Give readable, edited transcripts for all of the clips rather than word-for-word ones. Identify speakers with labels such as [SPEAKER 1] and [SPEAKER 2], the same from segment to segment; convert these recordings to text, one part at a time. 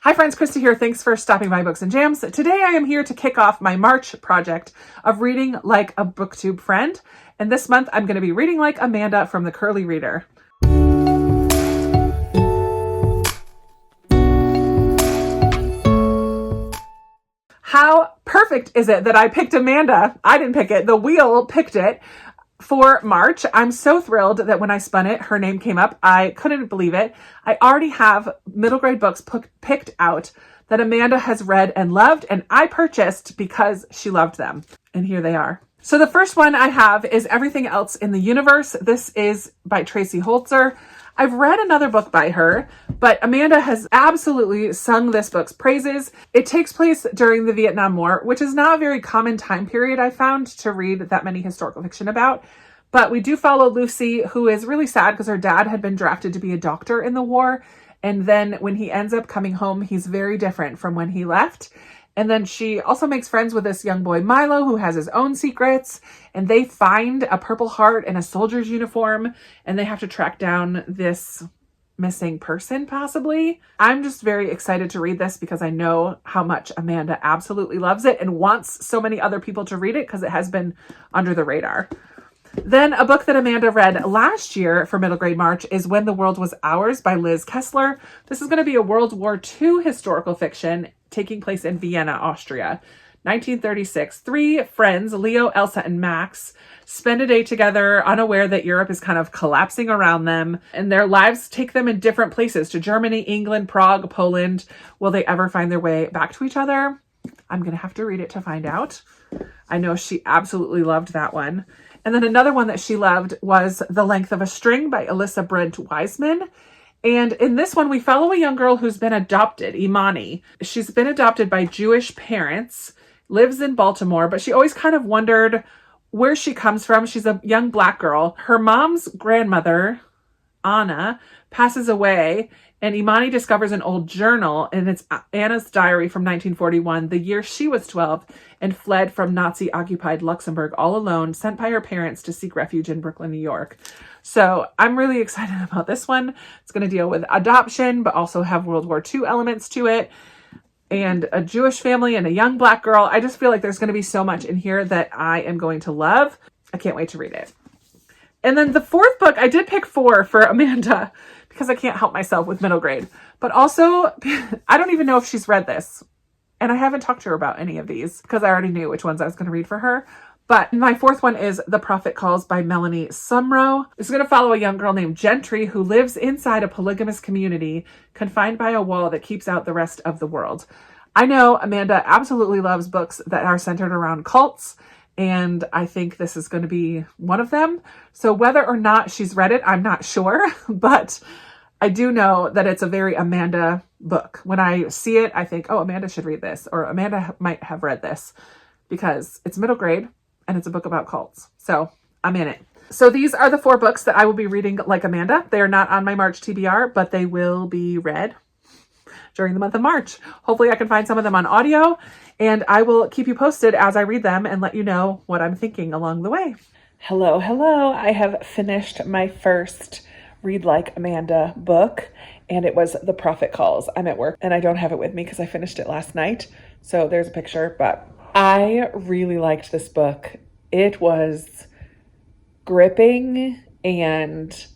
[SPEAKER 1] Hi friends, Krista here. Thanks for stopping by Books and Jams. Today I am here to kick off my March project of reading like a BookTube friend. And this month I'm going to be reading like Amanda from The Curly Reader. How perfect is it that I picked Amanda? I didn't pick it. The wheel picked it for March. I'm so thrilled that when I spun it, her name came up. I couldn't believe it. I already have middle grade books picked out that Amanda has read and loved, and I purchased because she loved them. And here they are. So the first one I have is Everything Else in the Universe. This is by Tracy Holzer. I've read another book by her, but Amanda has absolutely sung this book's praises. It takes place during the Vietnam War, which is not a very common time period I found to read that many historical fiction about. But we do follow Lucy, who is really sad because her dad had been drafted to be a doctor in the war. And then when he ends up coming home, he's very different from when he left. And then she also makes friends with this young boy, Milo, who has his own secrets. And they find a Purple Heart in a soldier's uniform. And they have to track down this missing person, possibly. I'm just very excited to read this because I know how much Amanda absolutely loves it and wants so many other people to read it because it has been under the radar. Then a book that Amanda read last year for middle grade March is When the World Was Ours by Liz Kessler. This is going to be a World War II historical fiction taking place in Vienna, Austria. 1936. Three friends, Leo, Elsa, and Max, spend a day together unaware that Europe is kind of collapsing around them, and their lives take them in different places to Germany, England, Prague, Poland. Will they ever find their way back to each other? I'm going to have to read it to find out. I know she absolutely loved that one. And then another one that she loved was The Length of a String by Alyssa Brent Wiseman. And in this one, we follow a young girl who's been adopted, Imani. She's been adopted by Jewish parents, lives in Baltimore, but she always kind of wondered where she comes from. She's a young Black girl. Her mom's grandmother, Anna, passes away, and Imani discovers an old journal, and it's Anna's diary from 1941, the year she was 12 and fled from Nazi-occupied Luxembourg all alone, sent by her parents to seek refuge in Brooklyn, New York. So I'm really excited about this one. It's going to deal with adoption, but also have World War II elements to it, and a Jewish family and a young Black girl. I just feel like there's going to be so much in here that I am going to love. I can't wait to read it. And then the fourth book, I did pick 4 for Amanda because I can't help myself with middle grade. But also, I don't even know if she's read this. And I haven't talked to her about any of these because I already knew which ones I was going to read for her. But my fourth one is The Prophet Calls by Melanie Sumrow. It's going to follow a young girl named Gentry who lives inside a polygamous community confined by a wall that keeps out the rest of the world. I know Amanda absolutely loves books that are centered around cults, and I think this is going to be one of them. So whether or not she's read it, I'm not sure, but I do know that it's a very Amanda book. When I see it, I think, oh, Amanda should read this, or Amanda might have read this, because it's middle grade and it's a book about cults. So I'm in it. So these are the 4 books that I will be reading like Amanda. They are not on my March TBR, but they will be read during the month of March. Hopefully I can find some of them on audio, and I will keep you posted as I read them and let you know what I'm thinking along the way. Hello. I have finished my first Read Like Amanda book, and it was The Prophet Calls. I'm at work and I don't have it with me because I finished it last night. So there's a picture, but I really liked this book. It was gripping and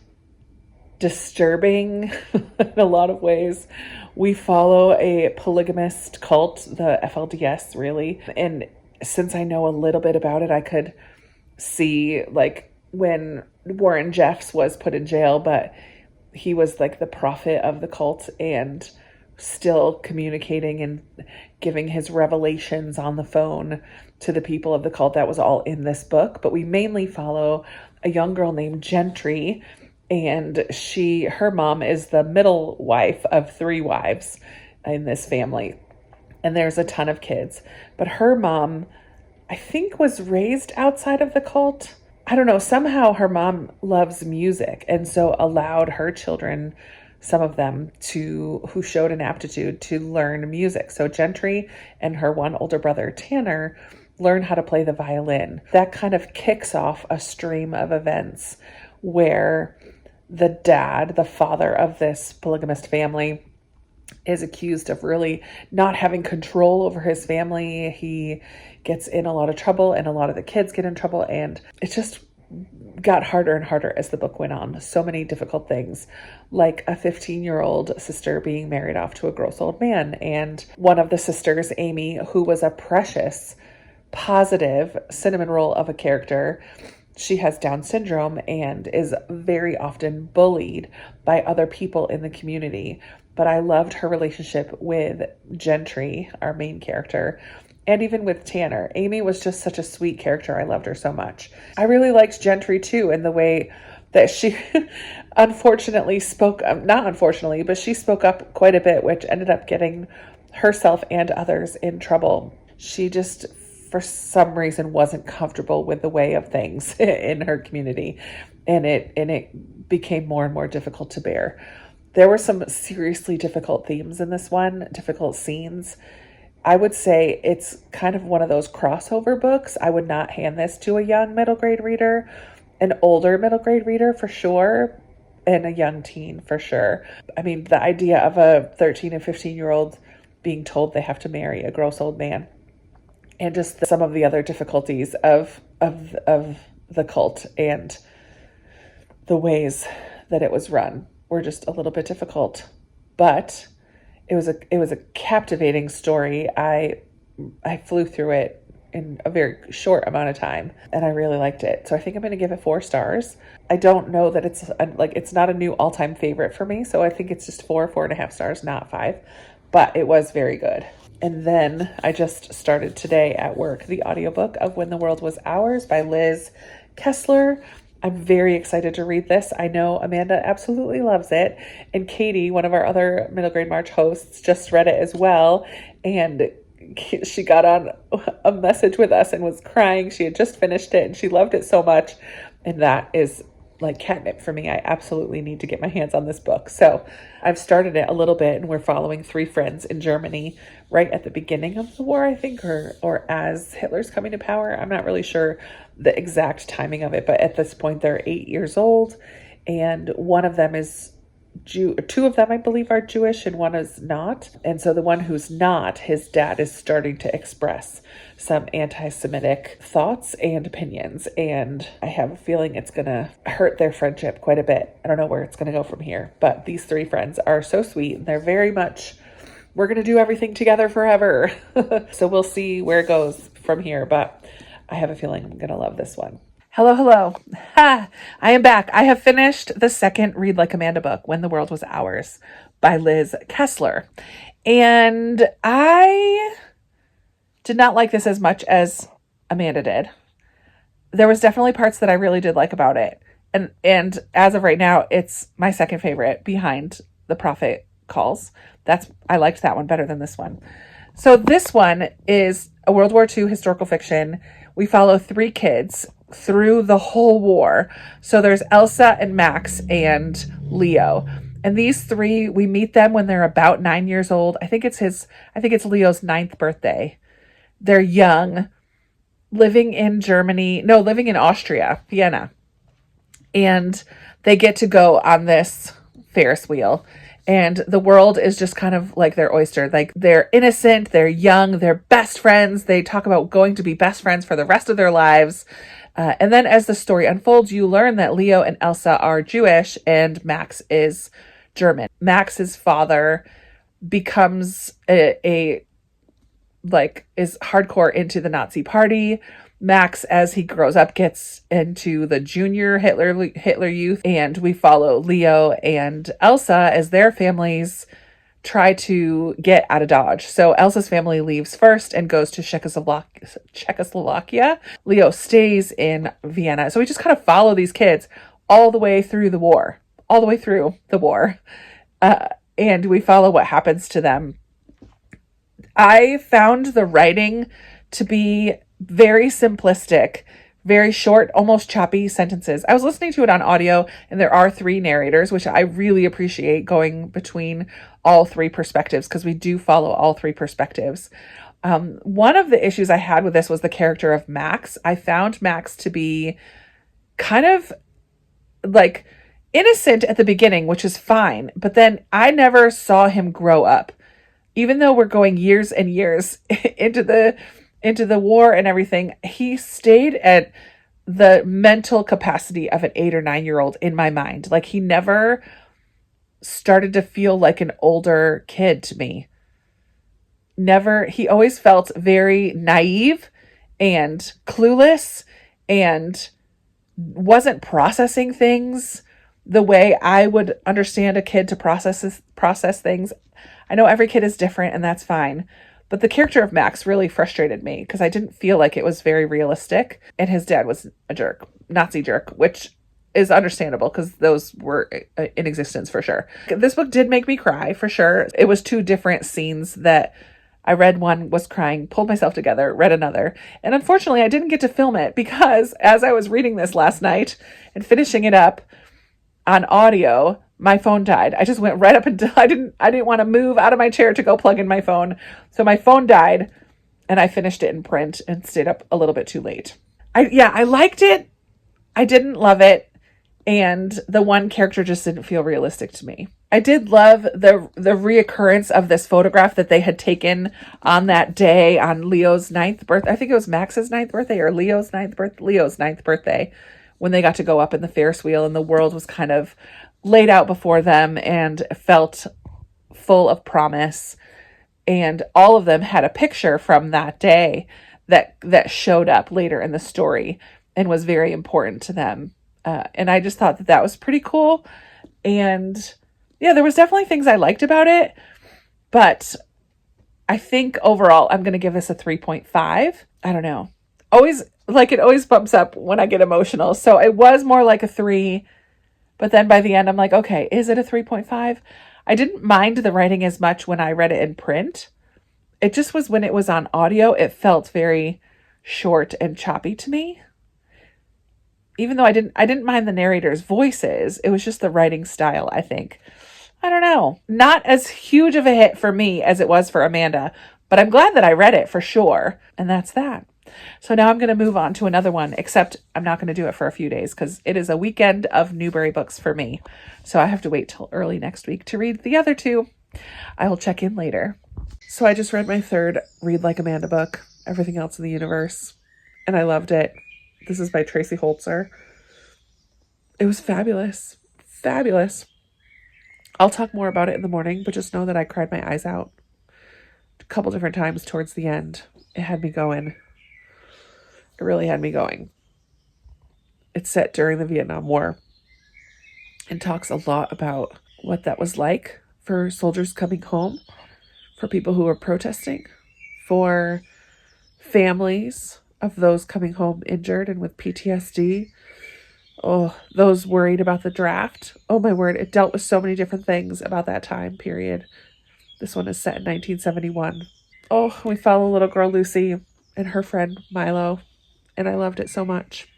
[SPEAKER 1] disturbing in a lot of ways. We follow a polygamist cult, the FLDS, really. And since I know a little bit about it, I could see like when Warren Jeffs was put in jail, but he was like the prophet of the cult and still communicating and giving his revelations on the phone to the people of the cult. That was all in this book. But we mainly follow a young girl named Gentry, and her mom is the middle wife of 3 wives in this family. And there's a ton of kids. But her mom, I think, was raised outside of the cult. I don't know. Somehow her mom loves music, and so allowed her children, some of them, who showed an aptitude to learn music. So Gentry and her one older brother, Tanner, learn how to play the violin. That kind of kicks off a stream of events where the dad, the father of this polygamist family, is accused of really not having control over his family. He gets in a lot of trouble, and a lot of the kids get in trouble, and it just got harder and harder as the book went on. So many difficult things, like a 15-year-old sister being married off to a gross old man. And one of the sisters, Amy, who was a precious, positive cinnamon roll of a character, she has Down syndrome and is very often bullied by other people in the community. But I loved her relationship with Gentry, our main character, and even with Tanner. Amy was just such a sweet character. I loved her so much. I really liked Gentry too, in the way that she unfortunately not unfortunately, but she spoke up quite a bit, which ended up getting herself and others in trouble. She just, for some reason, wasn't comfortable with the way of things in her community, and it became more and more difficult to bear. There were some seriously difficult themes in this one, difficult scenes. I would say it's kind of one of those crossover books. I would not hand this to a young middle grade reader, an older middle grade reader for sure, and a young teen for sure. I mean, the idea of a 13 and 15-year-old being told they have to marry a gross old man, and just some of the other difficulties of the cult and the ways that it was run were just a little bit difficult. But it was a captivating story. I flew through it in a very short amount of time, and I really liked it. So I think I'm going to give it 4 stars. I don't know that it's not a new all-time favorite for me, so I think it's just 4.5 stars, not 5. But it was very good. And then I just started today at work the audiobook of When the World Was Ours by Liz Kessler. I'm very excited to read this. I know Amanda absolutely loves it. And Katie, one of our other Middle Grade March hosts, just read it as well. And she got on a message with us and was crying. She had just finished it and she loved it so much. And that is like catnip for me. I absolutely need to get my hands on this book. So I've started it a little bit, and we're following 3 friends in Germany right at the beginning of the war, I think, or as Hitler's coming to power. I'm not really sure the exact timing of it, but at this point they're 8 years old, and one of them is Jew. 2 of them, I believe, are Jewish, and one is not. And so the one who's not, his dad is starting to express some anti-Semitic thoughts and opinions, and I have a feeling it's going to hurt their friendship quite a bit. I don't know where it's going to go from here, but these 3 friends are so sweet, and they're very much, we're going to do everything together forever. So we'll see where it goes from here, but I have a feeling I'm going to love this one. Hello. Ha! I am back. I have finished the second Read Like Amanda book, When the World Was Ours, by Liz Kessler. And I did not like this as much as Amanda did. There was definitely parts that I really did like about it. And as of right now, it's my second favorite behind The Prophet Calls. I liked that one better than this one. So this one is a World War II historical fiction. We follow 3 kids through the whole war. So there's Elsa and Max and Leo. And these 3, we meet them when they're about 9 years old. I think it's Leo's 9th birthday. They're young, living in Austria, Vienna. And they get to go on this Ferris wheel. And the world is just kind of like their oyster. Like, they're innocent, they're young, they're best friends. They talk about going to be best friends for the rest of their lives. And then as the story unfolds, you learn that Leo and Elsa are Jewish and Max is German. Max's father becomes is hardcore into the Nazi party. Max, as he grows up, gets into the junior Hitler Youth, and we follow Leo and Elsa as their families try to get out of Dodge. So Elsa's family leaves first and goes to Czechoslovakia. Leo stays in Vienna. So we just kind of follow these kids all the way through the war. And we follow what happens to them. I found the writing to be very simplistic, very short, almost choppy sentences. I was listening to it on audio, and there are 3 narrators, which I really appreciate, going between all 3 perspectives, because we do follow all 3 perspectives. One of the issues I had with this was the character of Max. I found Max to be kind of like innocent at the beginning, which is fine. But then I never saw him grow up. Even though we're going years and years into the war and everything, he stayed at the mental capacity of an 8 or 9 year old in my mind. Like, he never started to feel like an older kid to me. Never. He always felt very naive and clueless and wasn't processing things the way I would understand a kid to process things. I know every kid is different, and that's fine. But the character of Max really frustrated me because I didn't feel like it was very realistic. And his dad was a jerk, Nazi jerk, which is understandable because those were in existence for sure. This book did make me cry for sure. It was 2 different scenes that I read. One was crying, pulled myself together, read another. And unfortunately, I didn't get to film it because as I was reading this last night and finishing it up on audio, my phone died. I just went right up until I didn't want to move out of my chair to go plug in my phone. So my phone died and I finished it in print and stayed up a little bit too late. I liked it. I didn't love it. And the one character just didn't feel realistic to me. I did love the reoccurrence of this photograph that they had taken on that day on Leo's 9th birthday. I think it was Max's 9th birthday or Leo's 9th birthday, when they got to go up in the Ferris wheel and the world was kind of laid out before them and felt full of promise. And all of them had a picture from that day that showed up later in the story and was very important to them. And I just thought that was pretty cool. And yeah, there was definitely things I liked about it, but I think overall I'm going to give this a 3.5. I don't know. It always bumps up when I get emotional. So it was more like a 3, but then by the end I'm like, okay, is it a 3.5? I didn't mind the writing as much when I read it in print. It just was when it was on audio, it felt very short and choppy to me. Even though I didn't mind the narrator's voices, it was just the writing style, I think. I don't know. Not as huge of a hit for me as it was for Amanda, but I'm glad that I read it for sure. And that's that. So now I'm going to move on to another one, except I'm not going to do it for a few days because it is a weekend of Newbery books for me. So I have to wait till early next week to read the other 2. I will check in later. So I just read my 3rd Read Like Amanda book, Everything Else in the Universe, and I loved it. This is by Tracy Holzer. It was fabulous. Fabulous. I'll talk more about it in the morning, but just know that I cried my eyes out a couple different times towards the end. It had me going. It really had me going. It's set during the Vietnam War and talks a lot about what that was like for soldiers coming home, for people who were protesting, for families of those coming home injured and with PTSD. Oh, those worried about the draft. Oh my word, it dealt with so many different things about that time period. This one is set in 1971. Oh, we follow little girl Lucy and her friend Milo, and I loved it so much.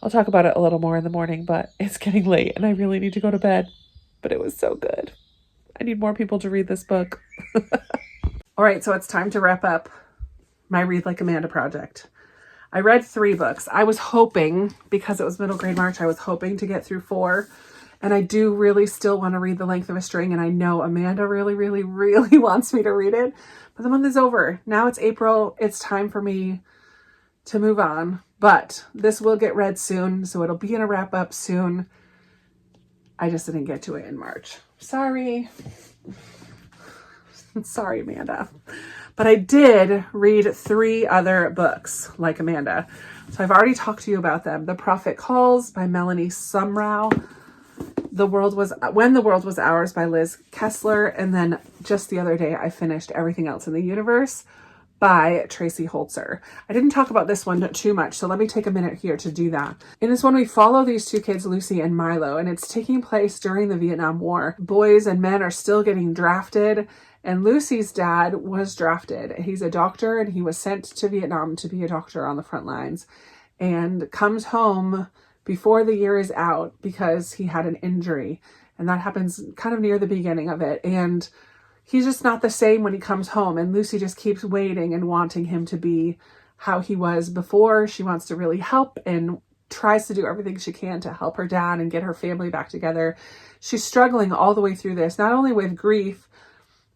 [SPEAKER 1] I'll talk about it a little more in the morning, but it's getting late and I really need to go to bed. But it was so good. I need more people to read this book. All right, so it's time to wrap up my Read Like Amanda project. I read 3 books. I was hoping, because it was middle grade March, I was hoping to get through 4. And I do really still want to read The Length of a String. And I know Amanda really, really, really wants me to read it. But the month is over. Now it's April. It's time for me to move on. But this will get read soon. So it'll be in a wrap up soon. I just didn't get to it in March. Sorry. Sorry, Amanda. But I did read 3 other books like Amanda. So I've already talked to you about them. The Prophet Calls by Melanie Sumrau. When the World Was Ours by Liz Kessler. And then just the other day, I finished Everything Else in the Universe by Tracy Holzer. I didn't talk about this one too much, so let me take a minute here to do that. In this one, we follow these 2 kids, Lucy and Milo, and it's taking place during the Vietnam War. Boys and men are still getting drafted, and Lucy's dad was drafted. He's a doctor, and he was sent to Vietnam to be a doctor on the front lines, and comes home before the year is out because he had an injury. And that happens kind of near the beginning of it. And he's just not the same when he comes home. And Lucy just keeps waiting and wanting him to be how he was before. She wants to really help and tries to do everything she can to help her dad and get her family back together. She's struggling all the way through this, not only with grief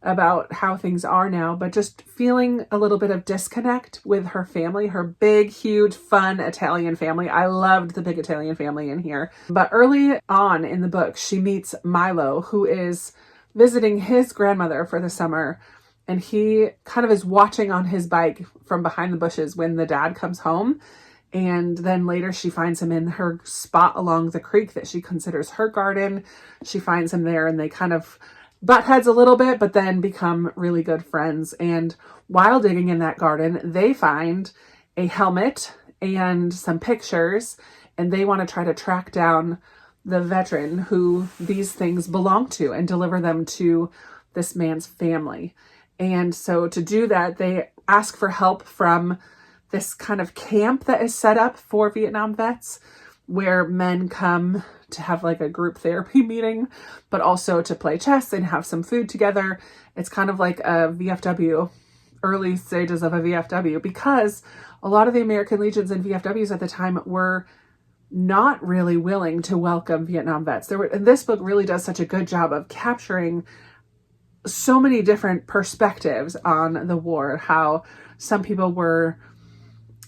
[SPEAKER 1] about how things are now, but just feeling a little bit of disconnect with her family, her big, huge, fun Italian family. I loved the big Italian family in here. But early on in the book, she meets Milo, who is visiting his grandmother for the summer. And he kind of is watching on his bike from behind the bushes when the dad comes home. And then later she finds him in her spot along the creek that she considers her garden. She finds him there and they kind of butt heads a little bit, but then become really good friends. And while digging in that garden, they find a helmet and some pictures, and they want to try to track down the veteran who these things belong to and deliver them to this man's family. And so to do that, they ask for help from this kind of camp that is set up for Vietnam vets, where men come to have like a group therapy meeting, but also to play chess and have some food together. It's kind of like a VFW, early stages of a VFW, because a lot of the American Legions and VFWs at the time were not really willing to welcome Vietnam vets. And this book really does such a good job of capturing so many different perspectives on the war, how some people were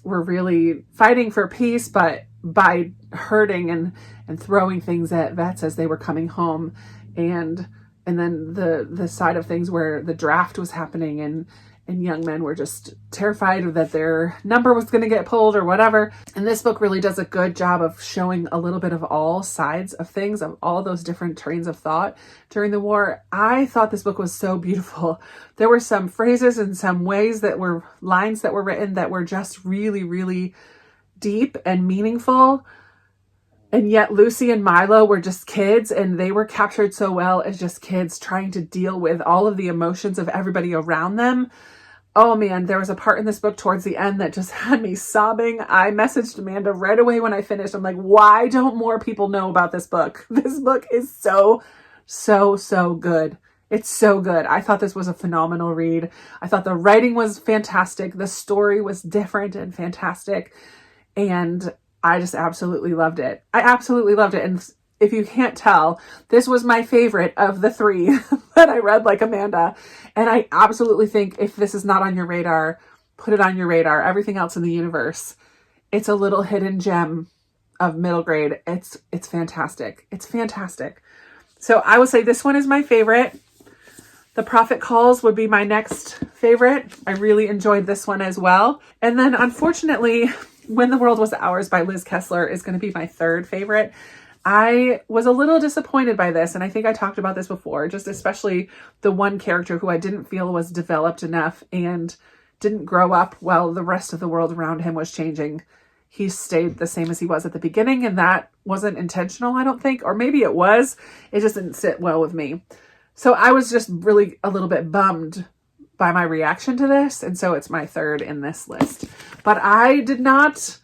[SPEAKER 1] really fighting for peace, but by hurting and throwing things at vets as they were coming home. And then the side of things where the draft was happening and young men were just terrified that their number was going to get pulled or whatever. And this book really does a good job of showing a little bit of all sides of things, of all those different trains of thought during the war. I thought this book was so beautiful. There were some phrases and some ways that were lines that were written that were just really, really deep and meaningful. And yet Lucy and Milo were just kids, and they were captured so well as just kids trying to deal with all of the emotions of everybody around them. Oh man, there was a part in this book towards the end that just had me sobbing. I messaged Amanda right away when I finished. I'm like, why don't more people know about this book? This book is so, so, so good. It's so good. I thought this was a phenomenal read. I thought the writing was fantastic. The story was different and fantastic. And I just absolutely loved it. I absolutely loved it. And if you can't tell, this was my favorite of the three that I read like Amanda. And I absolutely think if this is not on your radar, put it on your radar. Everything else in the universe, it's a little hidden gem of middle grade. It's fantastic. It's fantastic. So I would say this one is my favorite. The Prophet Calls would be my next favorite. I really enjoyed this one as well. And then unfortunately, When the World Was Ours by Liz Kessler is going to be my third favorite. I was a little disappointed by this, and I think I talked about this before, just especially the one character who I didn't feel was developed enough and didn't grow up while the rest of the world around him was changing. He stayed the same as he was at the beginning, and that wasn't intentional, I don't think, or maybe it was. It just didn't sit well with me. So I was just really a little bit bummed by my reaction to this, and so it's my third in this list. But I did not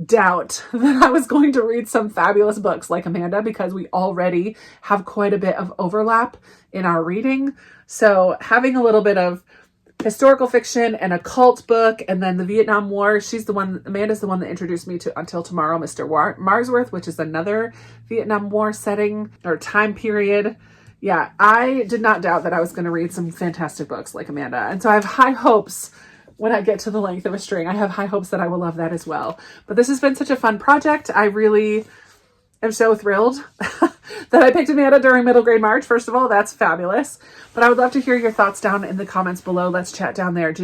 [SPEAKER 1] doubt that I was going to read some fabulous books like Amanda, because we already have quite a bit of overlap in our reading. So having a little bit of historical fiction and a cult book, and then the Vietnam War. Amanda's the one that introduced me to Until Tomorrow, Mr. Marsworth, which is another Vietnam War setting or time period. Yeah, I did not doubt that I was going to read some fantastic books like Amanda. And so I have high hopes when I get to The Length of a String. I have high hopes that I will love that as well. But this has been such a fun project. I really am so thrilled that I picked Amanda during Middle Grade March. First of all, that's fabulous. But I would love to hear your thoughts down in the comments below. Let's chat down there.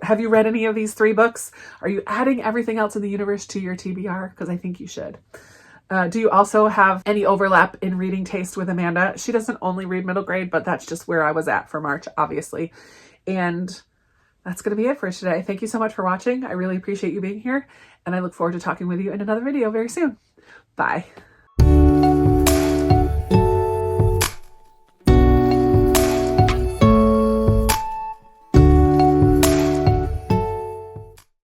[SPEAKER 1] Have you read any of these 3 books? Are you adding everything else in the universe to your TBR? Because I think you should. Do you also have any overlap in reading taste with Amanda? She doesn't only read middle grade, but that's just where I was at for March, obviously. And that's going to be it for today. Thank you so much for watching. I really appreciate you being here, and I look forward to talking with you in another video very soon. Bye.